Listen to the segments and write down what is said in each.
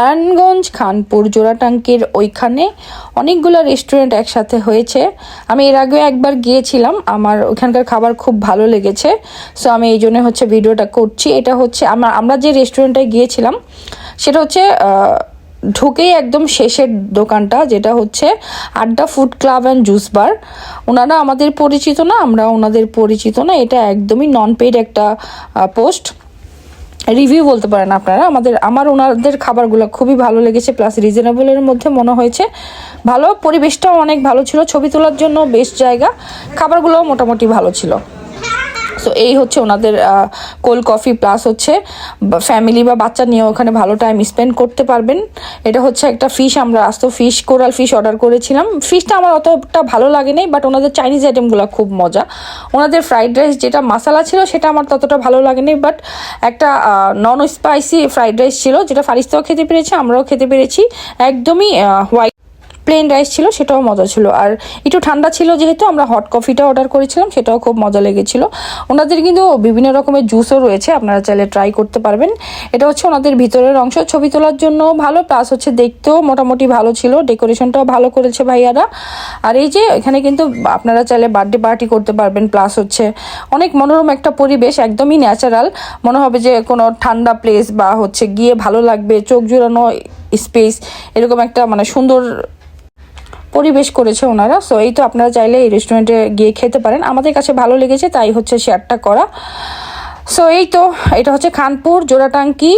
নারায়ণগঞ্জ খানপুর জোড়াটাঙ্কির ওইখানে অনেকগুলো রেস্টুরেন্ট একসাথে হয়েছে। আমি এর আগেও একবার গিয়েছিলাম, আমার ওখানকার খাবার খুব ভালো লেগেছে। সো আমি এই জন্য ভিডিওটা করছি। এটা হচ্ছে আমরা যে রেস্টুরেন্টে গিয়েছিলাম সেটা হচ্ছে ঢুকেই একদম শেষের দোকানটা, যেটা হচ্ছে আড্ডা food club and juice bar. ওনারা আমাদের পরিচিত না, আমরা ওনাদের পরিচিত না। এটা একদমই নন পেইড একটা পোস্ট, রিভিউ বলতে পারেন আপনারা। আমার ওনাদের খাবারগুলো খুবই ভালো লেগেছে, প্লাস রিজনেবলের মধ্যে মনে হয়েছে। ভালো, পরিবেশটাও অনেক ভালো ছিল, ছবি তোলার জন্য বেস্ট জায়গা, খাবারগুলোও মোটামুটি ভালো ছিল। সো এই হচ্ছে ওনাদের কোল্ড কফি, প্লাস হচ্ছে ফ্যামিলি বা বাচ্চা নিয়ে ওখানে ভালো টাইম স্পেন্ড করতে পারবেন। এটা হচ্ছে একটা ফিশ, আমরা আস্ত ফিশ, কোরাল ফিশ অর্ডার করেছিলাম। ফিশটা আমার অতটা ভালো লাগে নাই, বাট ওনাদের চাইনিজ আইটেমগুলো খুব মজা। ওনাদের ফ্রাইড রাইস যেটা মশলা ছিল সেটা আমার ততটা ভালো লাগেনি, বাট একটা নন স্পাইসি ফ্রাইড রাইস ছিল, যেটা ফারিস্তাও খেতে পেরেছে, আমরাও খেতে পেরেছি। একদমই হোয়াইট প্লেন রাইস ছিল, সেটাও মজা ছিল। আর একটু ঠান্ডা ছিল যেহেতু, আমরা হট কফিটা অর্ডার করেছিলাম, সেটাও খুব মজা লেগেছিল। ওনাদের কিন্তু বিভিন্ন রকমের জুসও রয়েছে, আপনারা চাইলে ট্রাই করতে পারবেন। এটা হচ্ছে ওনাদের ভিতরের অংশ, ছবি তোলার জন্য ভালো, প্লাস হচ্ছে দেখতেও মোটামুটি ভালো ছিল, ডেকোরেশনটাও ভালো করেছে ভাইয়ারা। আর এই যে এখানে কিন্তু আপনারা চাইলে বার্থডে পার্টি করতে পারবেন, প্লাস হচ্ছে অনেক মনোরম একটা পরিবেশ, একদমই ন্যাচারাল, মনে হবে যে কোনো ঠান্ডা প্লেস বা হচ্ছে গিয়ে ভালো লাগবে, চোখ জুড়ানো স্পেস, এরকম একটা মানে সুন্দর পরিবেশ করেছে ওনারা। সো এই তো, আপনারা চাইলে এই রেস্টুরেন্টে গিয়ে খেতে পারেন, আমাদের কাছে ভালো লেগেছে তাই হচ্ছে শেয়ারটা করা। সো এই তো, এটা হচ্ছে খানপুর জোড়াটাঙ্কি।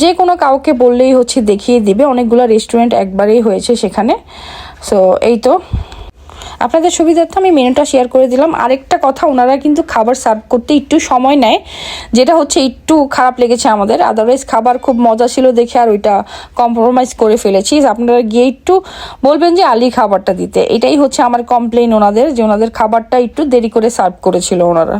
যে কোনো কাউকে বললেই হচ্ছে দেখিয়ে দিবে, অনেকগুলো রেস্টুরেন্ট একবারেই হয়েছে সেখানে। সো এই তো, আপনাদের সুবিধার্থে আমি মেনুটা শেয়ার করে দিলাম। আরেকটা কথা, ওনারা কিন্তু খাবার সার্ভ করতে একটু সময় নেয়, যেটা হচ্ছে একটু খারাপ লেগেছে আমাদের। আদারওয়াইজ খাবার খুব মজা ছিল দেখে আর ওইটা কম্প্রোমাইজ করে ফেলেছি। আপনারা গিয়ে একটু বলবেন যে আলি খাবারটা দিতে, এটাই হচ্ছে আমার কমপ্লেইন ওনাদের, যে ওনাদের খাবারটা একটু দেরি করে সার্ভ করেছিল ওনারা।